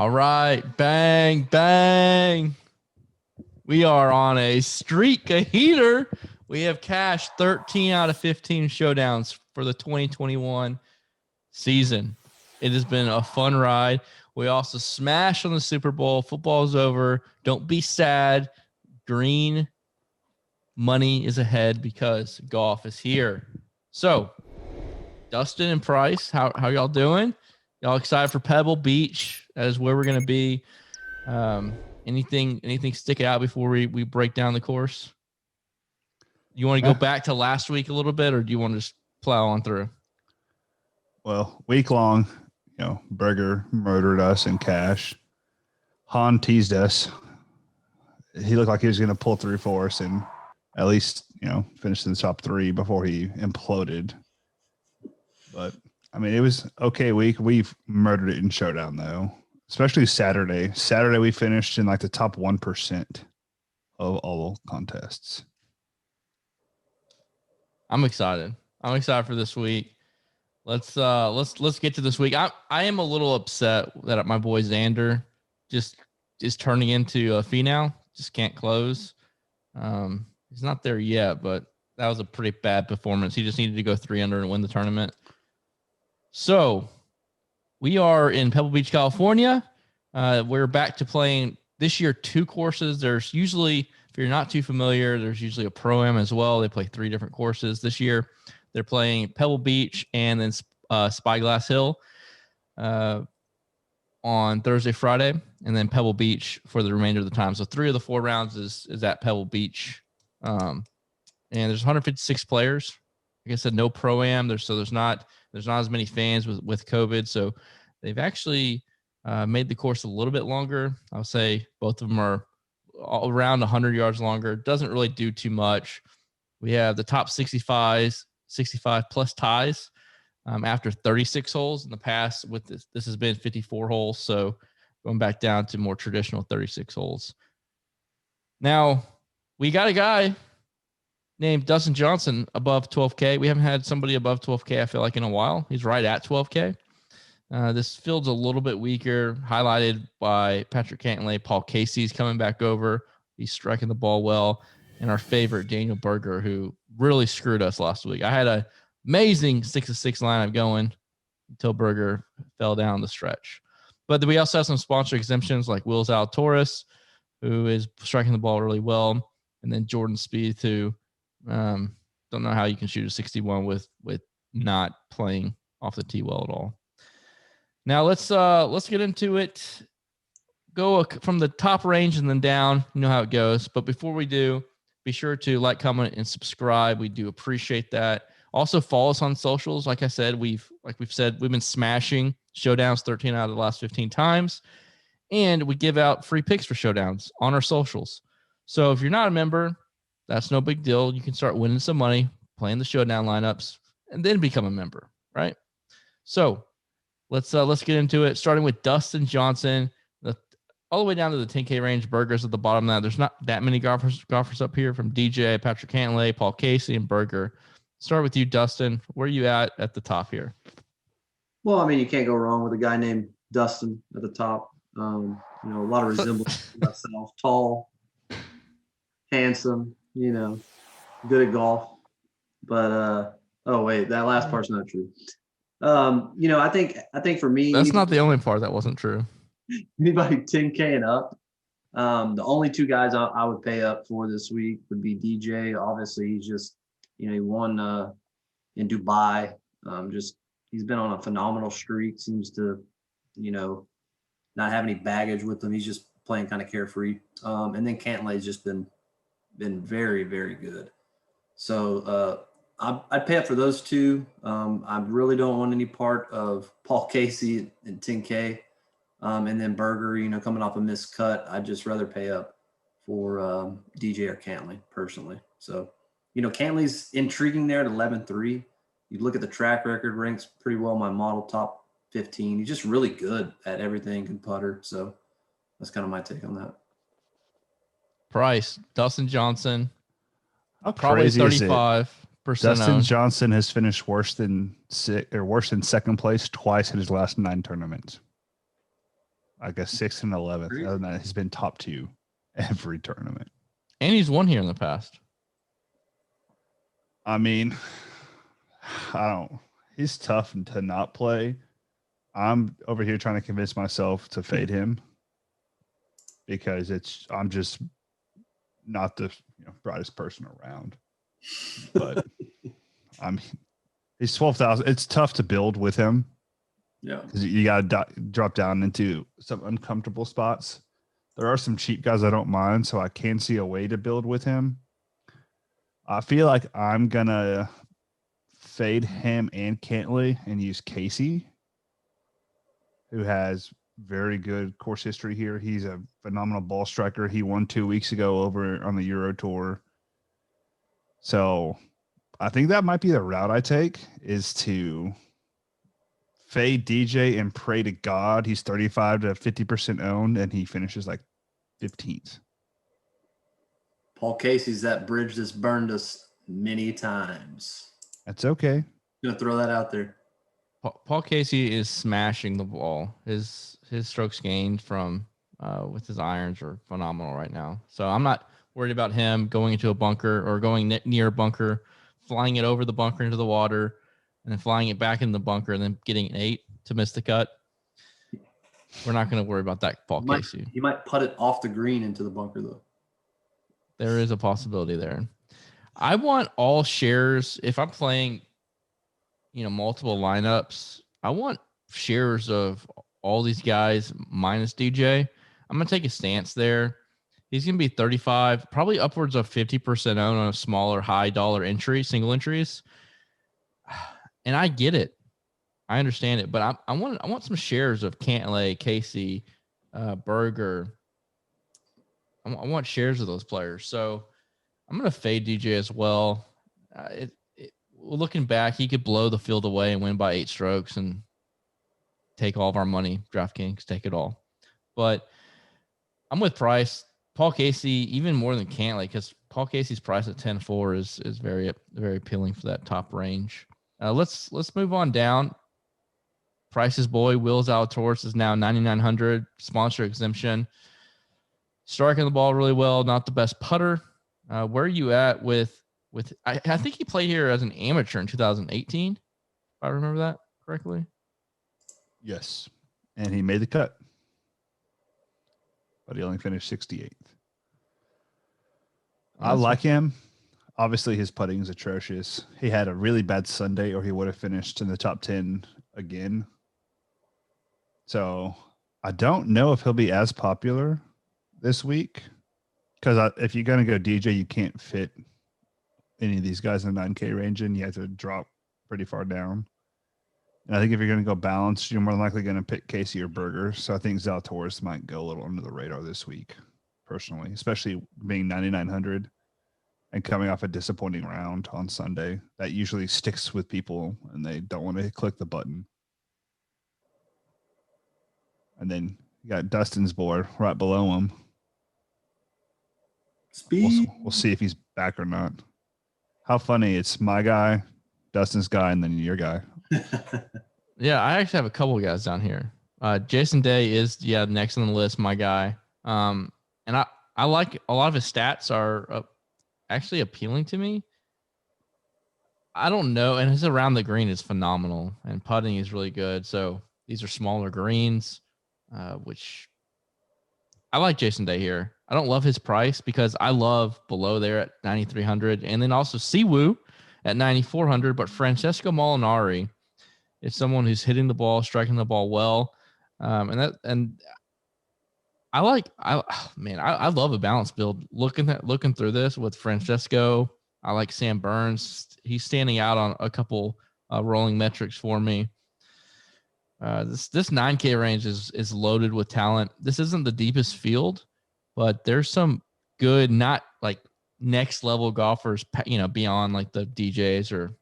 All right. Bang, bang. We are on a streak, a heater. We have cashed 13 out of 15 showdowns for the 2021 season. It has been a fun ride. We also smashed on the Super Bowl. Football's over. Don't be sad. Green money is ahead because golf is here. So, Dustin and Price, how y'all doing? Y'all excited for Pebble Beach? That is where we're going to be. Anything stick out before we break down the course? You want to go back to last week a little bit, or do you want to just plow on through? Well, week long, Berger murdered us in cash. Han teased us. He looked like he was going to pull through for us and at least, finish in the top three before he imploded. But, it was okay week. We've murdered it in showdown, though, especially Saturday. Saturday, we finished in the top 1% of all contests. I'm excited. I'm excited for this week. Let's get to this week. I am a little upset that my boy Xander just is turning into a phenom. Just can't close. He's not there yet, but that was a pretty bad performance. He just needed to go 3 under and win the tournament. So we are in Pebble Beach, California. We're back to playing this year 2 courses. There's usually, if you're not too familiar, there's usually a Pro-Am as well. They play 3 different courses. This year they're playing Pebble Beach and then Spyglass Hill on Thursday, Friday, and then Pebble Beach for the remainder of the time. So 3 of the 4 rounds is at Pebble Beach. And there's 156 players. Like I said, no Pro-Am. There's not as many fans with COVID. So they've actually made the course a little bit longer. I'll say both of them are around 100 yards longer. Doesn't really do too much. We have the top 65 plus ties after 36 holes. In the past, with this has been 54 holes. So going back down to more traditional 36 holes. Now, we got a guy named Dustin Johnson above 12K. We haven't had somebody above 12K, I feel like, in a while. He's right at 12K. This field's a little bit weaker, highlighted by Patrick Cantlay. Paul Casey's coming back over. He's striking the ball well. And our favorite, Daniel Berger, who really screwed us last week. I had an amazing 6-6 lineup going until Berger fell down the stretch. But we also have some sponsor exemptions like Wills Alturas, who is striking the ball really well. And then Jordan Spieth, who don't know how you can shoot a 61 with not playing off the tee well at all. Now let's get into it. Go from the top range and then down. You know how it goes. But before we do, be sure to like, comment, and subscribe. We do appreciate that. Also follow us on socials. Like I said, we've been smashing showdowns 13 out of the last 15 times, and we give out free picks for showdowns on our socials. So if you're not a member, that's no big deal. You can start winning some money playing the showdown lineups and then become a member, right? So let's get into it. Starting with Dustin Johnson, all the way down to the 10K range. Berger's at the bottom now. There's not that many golfers up here, from DJ, Patrick Cantlay, Paul Casey, and Berger. Start with you, Dustin. Where are you at the top here? Well, you can't go wrong with a guy named Dustin at the top. A lot of resemblance to myself. Tall, handsome, good at golf. But oh wait, that last part's not true. I think for me, that's not the only part that wasn't true. Anybody 10K and up. The only 2 guys I would pay up for this week would be DJ. Obviously, he's just, he won in Dubai. He's been on a phenomenal streak. Seems to, not have any baggage with him. He's just playing kind of carefree. And then Cantlay's just been very, very good. So I'd pay up for those 2. I really don't want any part of Paul Casey and 10K. And then Berger, coming off a missed cut. I'd just rather pay up for DJ or Cantlay personally. So, Cantlay's intriguing there at 11-3. You look at the track record, ranks pretty well in my model top 15. He's just really good at everything, can putter. So that's kind of my take on that. Price, Dustin Johnson, how probably crazy 35%. Dustin owned. Johnson has finished worse than second place twice in his last 9 tournaments. I guess 6th and 11th. Other than that, he's been top 2 every tournament. And he's won here in the past. I mean, he's tough to not play. I'm over here trying to convince myself to fade him because I'm just not the brightest person around. But he's 12,000. It's tough to build with him. Yeah. Because you got to drop down into some uncomfortable spots. There are some cheap guys I don't mind, so I can see a way to build with him. I feel like I'm going to fade him and Cantley and use Casey, who has very good course history here. He's a phenomenal ball striker. He won 2 weeks ago over on the Euro Tour. So I think that might be the route I take, is to fade DJ and pray to God he's 35 to 50% owned and he finishes like 15th. Paul Casey's that bridge that's burned us many times. That's okay. I'm gonna throw that out there. Paul Casey is smashing the ball. His strokes gained from with his irons are phenomenal right now. So I'm not worried about him going into a bunker or going near a bunker, flying it over the bunker into the water, and then flying it back in the bunker and then getting an 8 to miss the cut. We're not going to worry about that, Paul Casey. He might put it off the green into the bunker, though. There is a possibility there. I want all shares. If I'm playing, multiple lineups, I want shares of all these guys minus DJ. I'm going to take a stance there. He's going to be 35, probably upwards of 50% owned on a smaller high dollar entry, single entries. And I get it. I understand it, but I want some shares of Cantlay, Casey, Berger. I want shares of those players. So I'm going to fade DJ as well. Looking back, he could blow the field away and win by 8 strokes and take all of our money. DraftKings, take it all. But I'm with Price. Paul Casey, even more than Cantlay, because Paul Casey's price at 10-4 is very, very appealing for that top range. Let's move on down. Price's boy, Will Zalatoris, is now 9,900, sponsor exemption. Striking the ball really well, not the best putter. Where are you at with I think he played here as an amateur in 2018, if I remember that correctly. Yes. And he made the cut. But he only finished 68th. I like him. Obviously, his putting is atrocious. He had a really bad Sunday, or he would have finished in the top 10 again. So I don't know if he'll be as popular this week, because if you're going to go DJ, you can't fit any of these guys in the 9K range, and you have to drop pretty far down. And I think if you're going to go balanced, you're more than likely going to pick Casey or Berger. So I think Zalatoris might go a little under the radar this week, personally, especially being 9,900 and coming off a disappointing round on Sunday. That usually sticks with people, and they don't want to click the button. And then you got Dustin's board right below him. Speed. We'll see if he's back or not. How funny. It's my guy, Dustin's guy, and then your guy. Yeah, I actually have a couple of guys down here. Jason Day is next on the list, my guy. And I like a lot of his stats are actually appealing to me. I don't know, and his around the green is phenomenal, and putting is really good. So these are smaller greens, which I like Jason Day here. I don't love his price because I love below there at 9,300, and then also Siwoo at 9,400. But Francesco Molinari is someone who's hitting the ball, striking the ball well, and I love a balanced build. Looking through this with Francesco, I like Sam Burns. He's standing out on a couple rolling metrics for me. This 9K range is loaded with talent. This isn't the deepest field, but there's some good, not like next level golfers, beyond like the DJs or,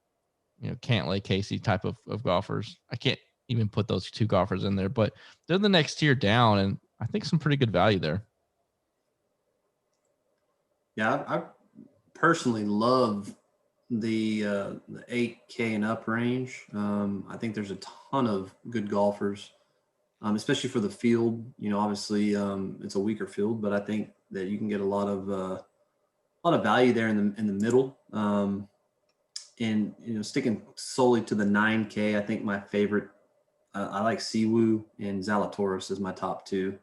Cantlay, Casey type of golfers. I can't even put those 2 golfers in there, but they're the next tier down, and I think some pretty good value there. Yeah, I personally love the 8K and up range. I think there's a ton of good golfers especially for the field. Obviously, it's a weaker field, but I think that you can get a lot of value there in the middle. And sticking solely to the 9K, I think my favorite, I like Siwoo and Zalatoris as my top two,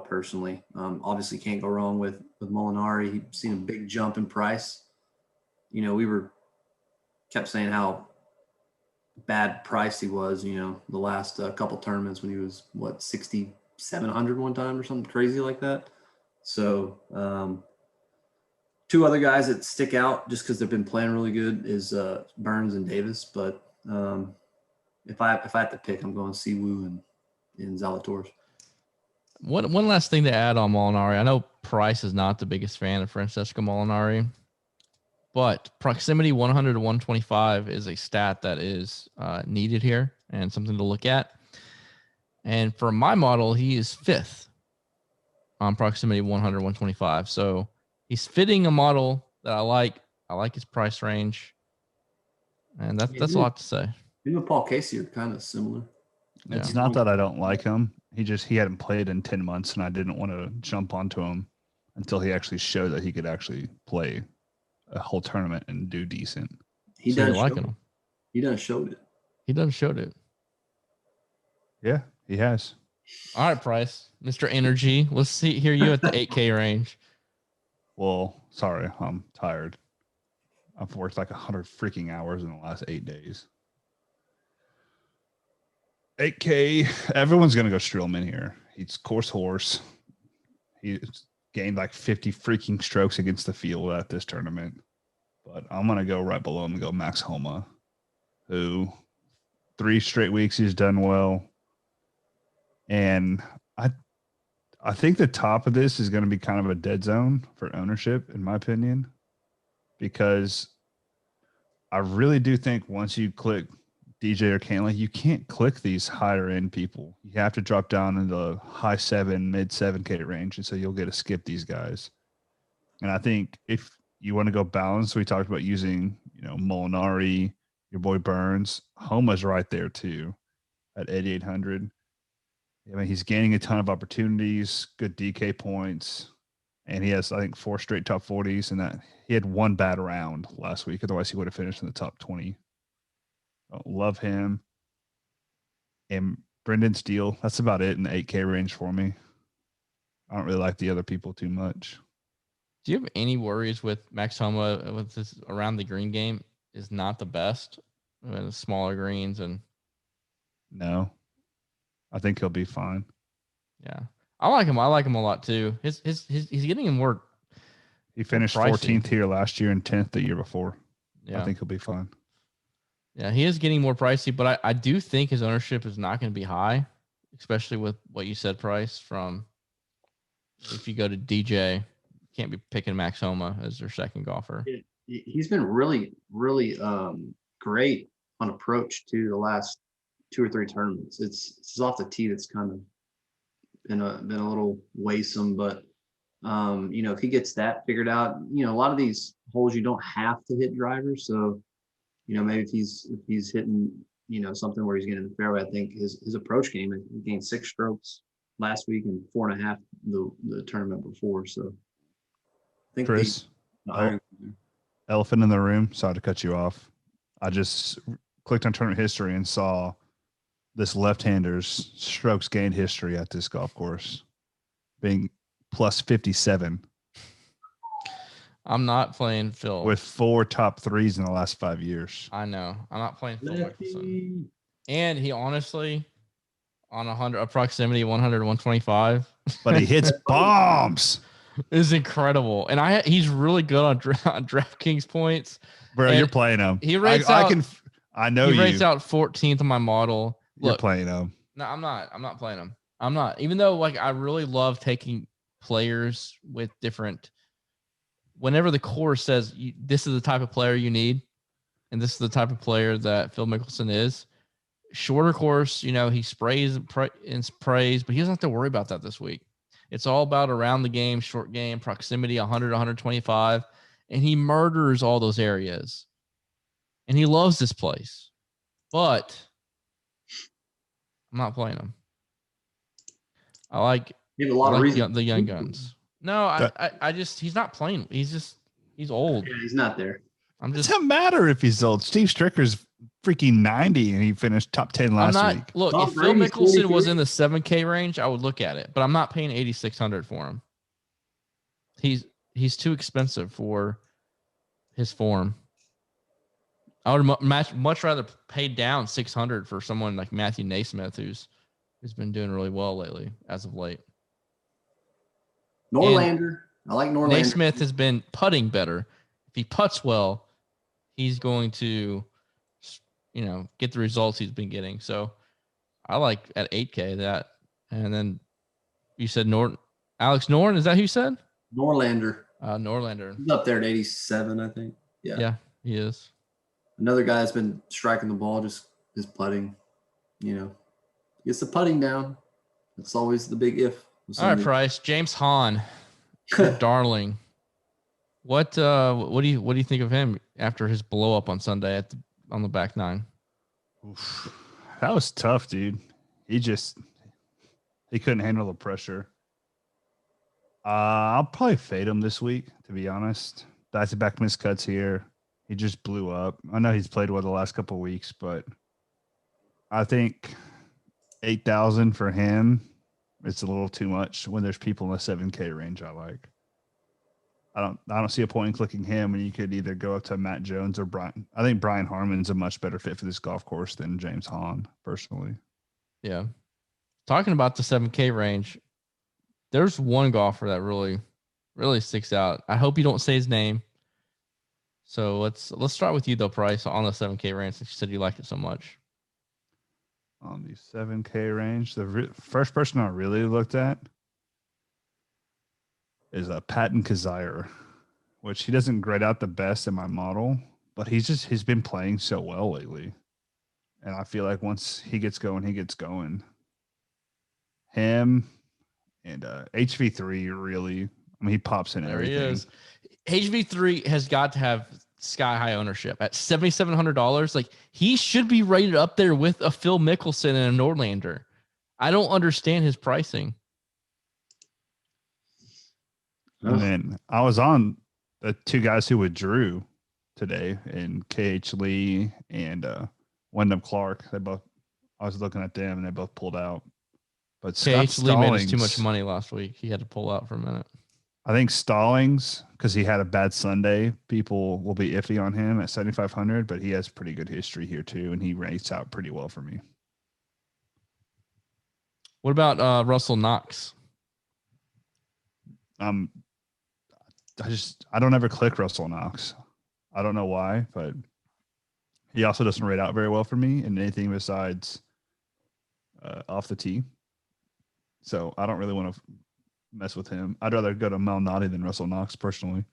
personally. Obviously, can't go wrong with Molinari. He's seen a big jump in price. We kept saying how bad price he was. The last couple tournaments when he was 6,700 one time or something crazy like that. So two other guys that stick out just because they've been playing really good is Burns and Davis. But if I have to pick, I'm going Siwoo and Zalatoris. One last thing to add on Molinari. I know Price is not the biggest fan of Francesco Molinari, but proximity 100 to 125 is a stat that is needed here and something to look at. And for my model, he is 5th on proximity 100 125. So he's fitting a model that I like. I like his price range, and that's a lot to say. Him and Paul Casey are kind of similar. It's not that I don't like him. He hadn't played in 10 months, and I didn't want to jump onto him until he actually showed that he could actually play a whole tournament and do decent. He does liking him. He done showed it. He done showed it. Yeah, he has. All right, Price, Mr. Energy. Let's hear you at the 8K range. Well, sorry, I'm tired. I've worked like 100 freaking hours in the last 8 days. 8K, everyone's going to go Streelman here. He's course horse. He's gained like 50 freaking strokes against the field at this tournament. But I'm going to go right below him and go Max Homa, who 3 straight weeks he's done well. And I think the top of this is going to be kind of a dead zone for ownership, in my opinion, because I really do think once you click DJ or Cantley, you can't click these higher end people. You have to drop down in the high 7, mid 7K range, and so you'll get to skip these guys. And I think if you want to go balanced, we talked about using, Molinari, your boy Burns. Homa's right there too at 8,800. I mean, he's gaining a ton of opportunities, good DK points, and he has, I think, 4 straight top 40s, and that he had 1 bad round last week. Otherwise, he would have finished in the top 20. Love him. And Brendan Steele, that's about it in the 8K range for me. I don't really like the other people too much. Do you have any worries with Max Homa with this around the green game is not the best? Smaller greens and no. I think he'll be fine. Yeah. I like him. I like him a lot too. He's getting in more. He finished 14th here last year and 10th the year before. Yeah. I think he'll be fine. Yeah, he is getting more pricey, but I do think his ownership is not going to be high, especially with what you said, Price, from if you go to DJ, you can't be picking Max Homa as their second golfer. He's been really, really great on approach to the last 2 or 3 tournaments. It's off the tee that's kind of been a little waysome, but if he gets that figured out, a lot of these holes you don't have to hit drivers, so maybe if he's hitting something where he's getting in the fairway, I think his approach game, he gained 6 strokes last week and 4.5 the tournament before. So I think Chris, elephant in the room. Sorry to cut you off. I just clicked on tournament history and saw this left-hander's strokes gained history at this golf course being plus 57. I'm not playing Phil. With 4 top 3s in the last 5 years. I know. I'm not playing Phil Mickelson. And he honestly, on a proximity 100 125. But he hits bombs. Is incredible. And he's really good on DraftKings points. Bro, you're playing him. He rates out. I know he rates out 14th on my model. You're playing him. No, I'm not. I'm not playing him. I'm not. Even though I really love taking players with different. Whenever the course says this is the type of player you need, and this is the type of player that Phil Mickelson is, shorter course, he sprays and prays, but he doesn't have to worry about that this week. It's all about around the game, short game, proximity, 100, 125, and he murders all those areas. And he loves this place, but I'm not playing him. I like You have a lot of reasons. the young guns. No, I just he's not playing. He's old. Yeah, he's not there. It doesn't matter if he's old. Steve Stricker's freaking 90 and he finished top 10 last week. Look, Tom if Phil Brady's Mickelson 43. was in the 7K range, I would look at it, but I'm not paying 8,600 for him. He's too expensive for his form. I would much rather pay down 600 for someone like Matthew Naismith, who's been doing really well lately, as of late. Norlander. I like Norlander. Naismith has been putting better. If he putts well, he's going to, get the results he's been getting. So I like at 8K that. And then you said Alex Norton. Is that who you said? Norlander. Norlander. He's up there at 87, I think. Yeah, he is. Another guy that's been striking the ball, just his putting, gets the putting down. That's always the big if. All right, Price. James Hahn, darling. What do you think of him after his blow up on Sunday on the back nine? Oof. That was tough, dude. He couldn't handle the pressure. I'll probably fade him this week, to be honest. Back-to-back miscuts here. He just blew up. I know he's played well the last couple of weeks, but I think 8,000 for him, it's a little too much when there's people in the 7K range I like. I don't see a point in clicking him when you could either go up to Matt Jones or Brian. I think Brian Harmon's a much better fit for this golf course than James Hahn, personally. Yeah. Talking about the 7K range, there's one golfer that really, really sticks out. I hope you don't say his name. So let's start with you though, Price, on the 7K range, since you said you liked it so much. On the 7K range, the first person I really looked at is Patton Kizzire, which he doesn't grade out the best in my model, but he's been playing so well lately. And I feel like once he gets going, he gets going. Him and HV3 really, he pops in everything. There he is. HV3 has got to have sky high ownership at $7,700. Like, he should be rated up there with a Phil Mickelson and a Norlander. I don't understand his pricing. And then I was on the two guys who withdrew today, and KH Lee and Wyndham Clark. I was looking at them and they both pulled out. But KH Lee made us too much money last week. He had to pull out for a minute. I think Stallings, because he had a bad Sunday, people will be iffy on him at 7,500, but he has pretty good history here too, and he rates out pretty well for me. What about Russell Knox? I don't ever click Russell Knox. I don't know why, but he also doesn't rate out very well for me in anything besides off the tee. So I don't really want to mess with him. I'd rather go to Malnati than Russell Knox personally.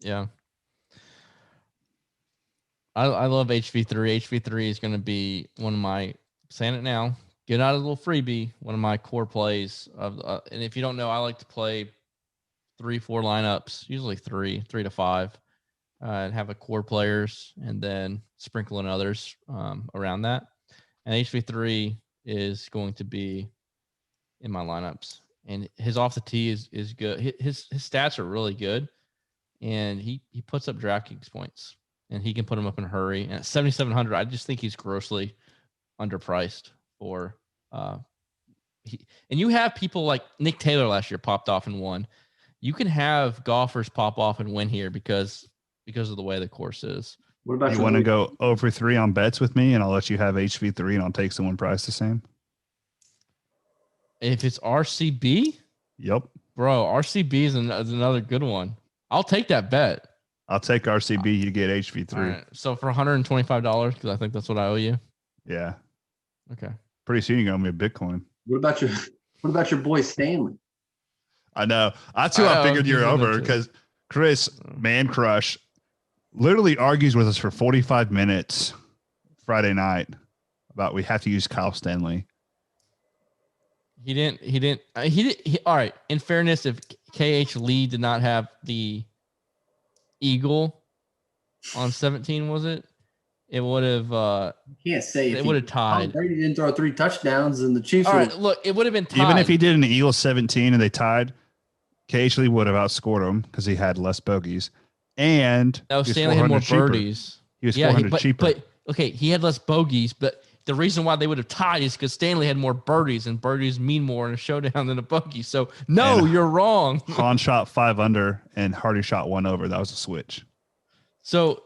Yeah. I love HV3. HV3 is going to be one of my, saying it now, get out of the little freebie, one of my core plays. And if you don't know, I like to play 3-4 lineups, usually 3 to 5, and have a core players and then sprinkle in others around that. And HV3 is going to be in my lineups. And his off the tee is good. His stats are really good, and he puts up DraftKings points, and he can put them up in a hurry. And at 7,700, I just think he's grossly underpriced for. And you have people like Nick Taylor last year popped off and won. You can have golfers pop off and win here because of the way the course is. What about you want to go over 3 on bets with me, and I'll let you have HV3, and I'll take someone price the same. If it's RCB, yep, bro, RCB is another good one. I'll take that bet. I'll take RCB. You get HV3. All right. So for $125, because I think that's what I owe you. Yeah. Okay. Pretty soon you're gonna be a Bitcoin. What about your boy Stanley? I know. That's who I figured you're over, because Chris, man crush, literally argues with us for 45 minutes Friday night about we have to use Kyle Stanley. He didn't. All right. In fairness, if KH Lee did not have the Eagle on 17, was it? it would have. You can't say it would have Tom tied. Brady didn't throw 3 touchdowns and the Chiefs. All right, look, it would have been tied. Even if he did an Eagle 17 and they tied, occasionally would have outscored him because he had less bogeys. And no, he was Stanley had more cheaper. birdies. He was 400 cheaper. But okay, he had less bogeys, but the reason why they would have tied is because Stanley had more birdies, and birdies mean more in a showdown than a bogey. So no, you're wrong. Hahn shot 5 under, and Hardy shot 1 over. That was a switch. So,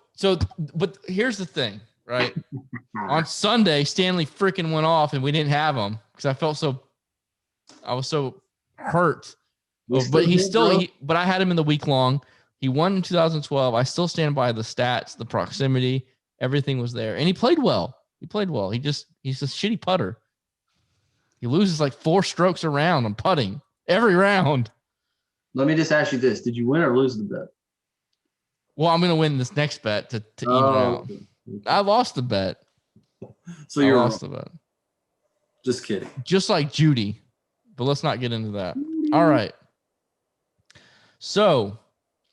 but here's the thing, right? On Sunday, Stanley freaking went off, and we didn't have him because I was so hurt. But I had him in the week long. He won in 2012. I still stand by the stats, the proximity, everything was there, and he played well. He's a shitty putter. He loses like 4 strokes around on putting every round. Let me just ask you this: did you win or lose the bet? Well, I'm going to win this next bet to even out. Okay. I lost the bet. So you're lost the bet. Just kidding. Just like Judy, but let's not get into that. All right. So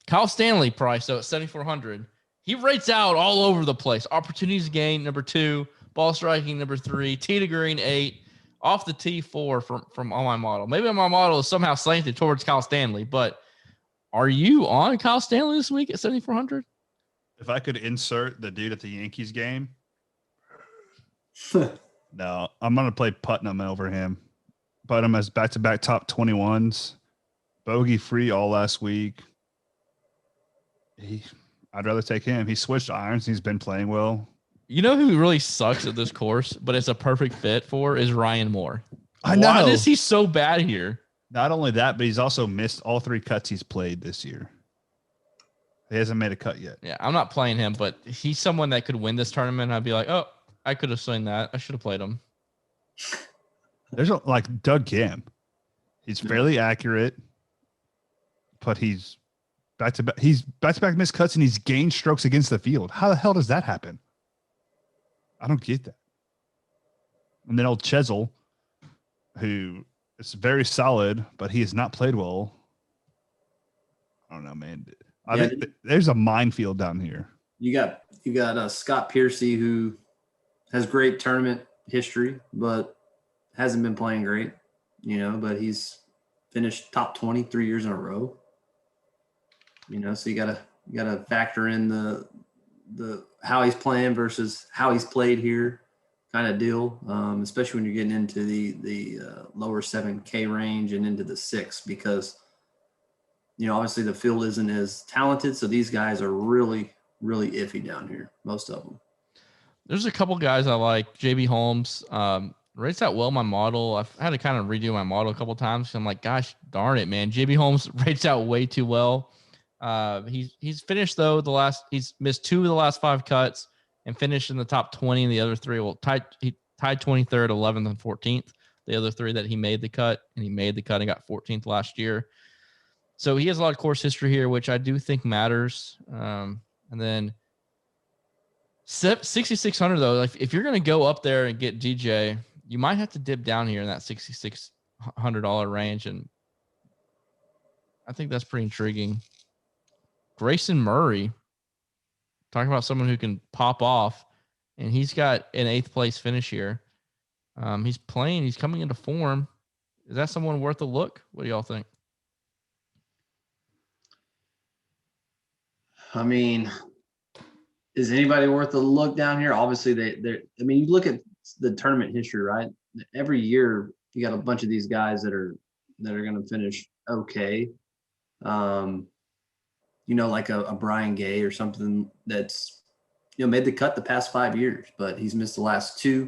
Kyle Stanley price, though, at 7,400. He rates out all over the place. Opportunities gained, number 2. Ball striking, number 3. Tee to green, 8. Off the tee, 4 from on my model. Maybe my model is somehow slanted towards Kyle Stanley, but are you on Kyle Stanley this week at 7,400? If I could insert the dude at the Yankees game, no, I'm going to play Putnam over him. Putnam has back-to-back top 21s, bogey free all last week. I'd rather take him. He switched irons. He's been playing well. You know who really sucks at this course, but it's a perfect fit for is Ryan Moore. I know. Why is he so bad here? Not only that, but he's also missed all 3 cuts he's played this year. He hasn't made a cut yet. Yeah, I'm not playing him, but he's someone that could win this tournament. I'd be like, oh, I could have seen that. I should have played him. There's like Doug Kim. He's fairly accurate, but he's back-to-back. He's back-to-back missed cuts, and he's gained strokes against the field. How the hell does that happen? I don't get that. And then old Chesil, who is very solid, but he has not played well. I don't know, man. I think there's a minefield down here. You got Scott Piercy, who has great tournament history, but hasn't been playing great. But he's finished top 20 3 years in a row. So you gotta factor in the how he's playing versus how he's played here, kind of deal. Especially when you're getting into the lower 7K range and into the 6, because obviously the field isn't as talented. So these guys are really, really iffy down here. Most of them. There's a couple guys I like. JB Holmes rates out well my model. I've had to kind of redo my model a couple times. I'm like, gosh darn it, man. JB Holmes rates out way too well. He's finished though he's missed 2 of the last 5 cuts and finished in the top 20 in the other 3. Well, he tied 23rd, 11th, and 14th. The other 3 that he made the cut, and he made the cut and got 14th last year. So he has a lot of course history here, which I do think matters. And then 6,600 though, like if you're going to go up there and get DJ, you might have to dip down here in that $6,600 range, and I think that's pretty intriguing. Grayson Murray, talking about someone who can pop off, and he's got an 8th place finish here. He's coming into form. Is that someone worth a look? What do y'all think? I mean, is anybody worth a look down here? Obviously, you look at the tournament history, right? Every year you got a bunch of these guys that are going to finish okay. Like a Brian Gay or something that's made the cut the past 5 years, but he's missed the last 2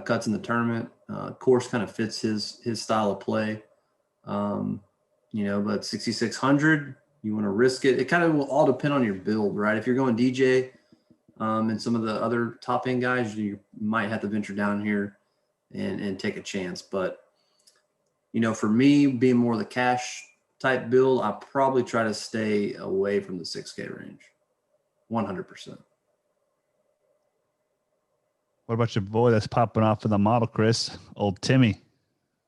cuts in the tournament. Course kind of fits his style of play. But 6,600. You want to risk it. It kind of will all depend on your build, right? If you're going DJ and some of the other top end guys, you might have to venture down here and take a chance. But, for me, being more the cash type build, I'll probably try to stay away from the 6K range. 100%. What about your boy that's popping off in the model, Chris? Old Timmy.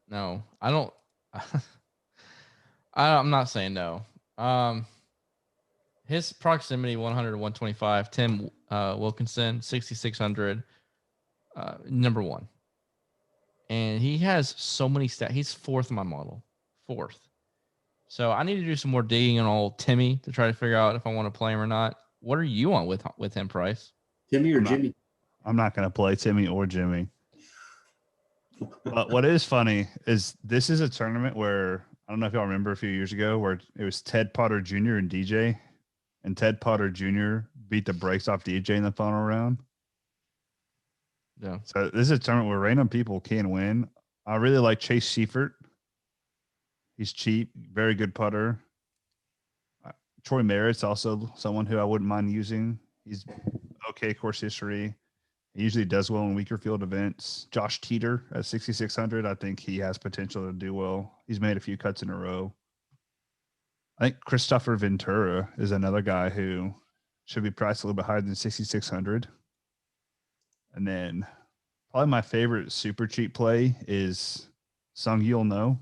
No, I don't. I'm not saying no. His proximity 100 to 125. Tim Wilkinson 6600, number one, and he has so many stats. He's fourth in my model, fourth. So I need to do some more digging on old Timmy to try to figure out if I want to play him or not. What are you on with him, Price? Timmy or Jimmy? I'm not going to play Timmy or Jimmy. But what is funny is this is a tournament where I don't know if y'all remember a few years ago where it was Ted Potter Jr. and DJ, and Ted Potter Jr. beat the brakes off DJ in the final round. Yeah. So this is a tournament where random people can win. I really like Chase Seifert. He's cheap, very good putter. Troy Merritt's also someone who I wouldn't mind using. He's okay course history. He usually does well in weaker field events. Josh Teeter at 6,600. I think he has potential to do well. He's made a few cuts in a row. I think Christopher Ventura is another guy who should be priced a little bit higher than 6,600. And then probably my favorite super cheap play is Sung-Yul No.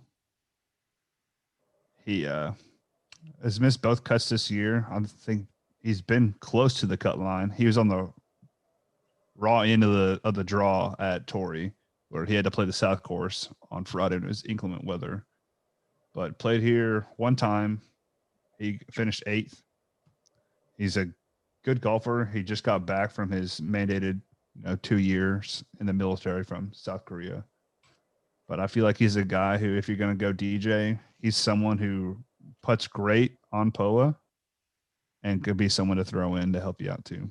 He has missed both cuts this year. I think he's been close to the cut line. He was on the raw end of the draw at Torrey, where he had to play the South course on Friday in his inclement weather. But played here one time. He finished 8th. He's a good golfer. He just got back from his mandated 2 years in the military from South Korea. But I feel like he's a guy who, if you're going to go DJ, he's someone who putts great on POA and could be someone to throw in to help you out too.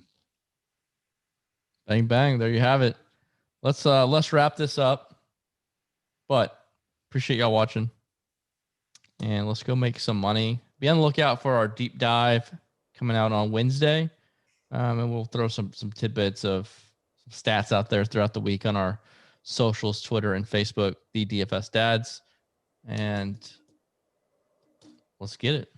Bang, bang. There you have it. Let's wrap this up. But appreciate y'all watching. And let's go make some money. Be on the lookout for our deep dive coming out on Wednesday. And we'll throw some tidbits of some stats out there throughout the week on our socials, Twitter and Facebook, the DFS Dads. And let's get it.